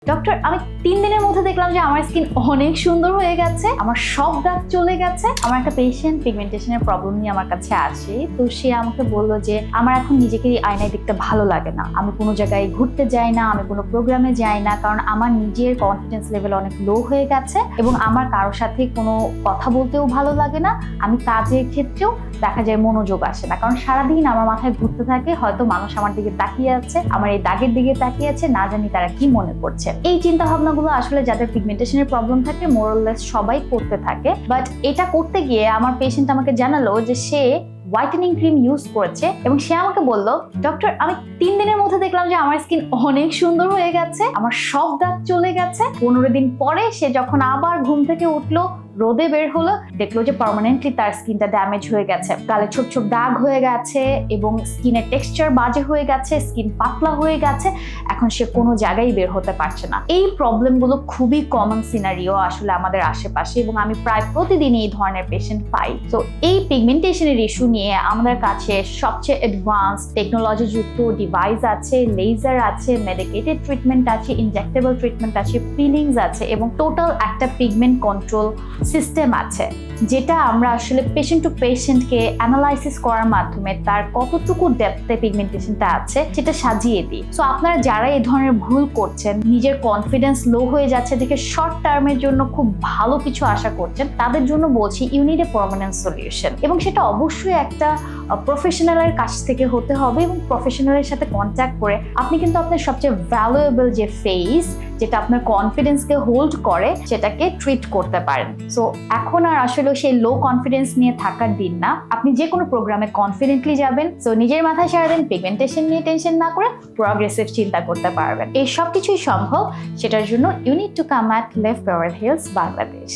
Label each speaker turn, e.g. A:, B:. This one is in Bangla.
A: ডক্টর, আমি 3 দিনের মধ্যে দেখলাম যে আমার স্কিন অনেক সুন্দর হয়ে গেছে, আমার সব দাগ চলে গেছে। আমার একটা পেশেন্ট পিগমেন্টেশনের প্রবলেম নিয়ে আমার কাছে আসে, তো সে আমাকে বললো যে আমার এখন নিজেকে আয়নায় দেখতে ভালো লাগে না, আমি কোনো জায়গায় ঘুরতে যাই না, আমি কোনো প্রোগ্রামে যাই না, কারণ আমার নিজের কনফিডেন্স লেভেল অনেক লো হয়ে গেছে এবং আমার কারোর সাথে কোনো কথা বলতেও ভালো লাগে না। আমি কাজের ক্ষেত্রেও দেখা যায় মনোযোগ আসে না, কারণ সারাদিন আমার মাথায় ঘুরতে থাকে, হয়তো মানুষ আমার দিকে তাকিয়ে আছে, আমার এই দাগের দিকে তাকিয়ে আছে, না জানি তারা কি মনে করছে। এই চিন্তা ভাবনাগুলো আসলে যাদের পিগমেন্টেশনের প্রবলেম থাকে মোরলেস সবাই করতে থাকে। বাট এটা করতে গিয়ে আমার পেশেন্ট আমাকে জানালো যে সে হোয়াইটেনিং ক্রিম ইউজ করেছে এবং সে আমাকে বলল, ডক্টর, আমি 3 দিনের মধ্যে দেখলাম যে আমার স্কিন অনেক সুন্দর হয়ে গেছে, আমার সব দাগ চলে গেছে। 15 দিন পরে সে যখন আবার ঘুম থেকে উঠলো, রোদে বের হলো, দেখলো যে পার্মানেন্টলি তার স্কিনটা ড্যামেজ হয়ে গেছে, গালে ছোট ছোট দাগ হয়ে গেছে এবং স্কিনের টেক্সচার বাজে হয়ে গেছে, স্কিন পাতলা হয়ে গেছে, এখন সে কোনো জায়গায় বের হতে পারছে না। এই প্রবলেমগুলো খুবই কমন সিনারিও আসলে আমাদের আশেপাশে এবং আমি প্রায় প্রতিদিন এই ধরনের পেশেন্ট পাই। তো এই পিগমেন্টেশনের ইস্যু নিয়ে আমাদের কাছে সবচেয়ে অ্যাডভান্স টেকনোলজি যুক্ত ডিভাইস আছে, লেজার আছে, মেডিকেটেড ট্রিটমেন্ট আছে, ইনজেক্টেবল ট্রিটমেন্ট আছে, পিলিংস আছে এবং টোটাল একটা পিগমেন্ট কন্ট্রোল সিস্টেম আছে, যেটা আমরা আসলে পেশেন্ট টু পেশেন্টকে অ্যানালাইসিস করার মাধ্যমে তার কতটুকু ডেপথে পিগমেন্টেশনটা আছে সেটা সাজিয়ে দিই। সো আপনারা যারা এই ধরনের ভুল করছেন, নিজের কনফিডেন্স লো হয়ে যাচ্ছে দেখে শর্ট টার্মের জন্য খুব ভালো কিছু আশা করছেন, তাদের জন্য বলছি you need a permanent solution, এবং সেটা অবশ্যই একটা প্রফেশনালের কাছ থেকে হতে হবে এবং প্রফেশনালের সাথে কন্ট্যাক্ট করে আপনি কিন্তু আপনার সবচেয়ে ভ্যালুয়েবল যে ফেস, যেটা আপনার কনফিডেন্সকে হোল্ড করে, সেটাকে ট্রিট করতে পারেন। সো এখন আর আসলে সেই লো কনফিডেন্স নিয়ে থাকার দিন না, আপনি যে কোনো প্রোগ্রামে কনফিডেন্টলি যাবেন। সো নিজের মাথায় সারাদিন পিগমেন্টেশন নিয়ে টেনশন না করে প্রগ্রেসিভ চিন্তা করতে পারবেন। এই সব কিছুই সম্ভব, সেটার জন্য you need to come at level Beverly Hills Bangladesh.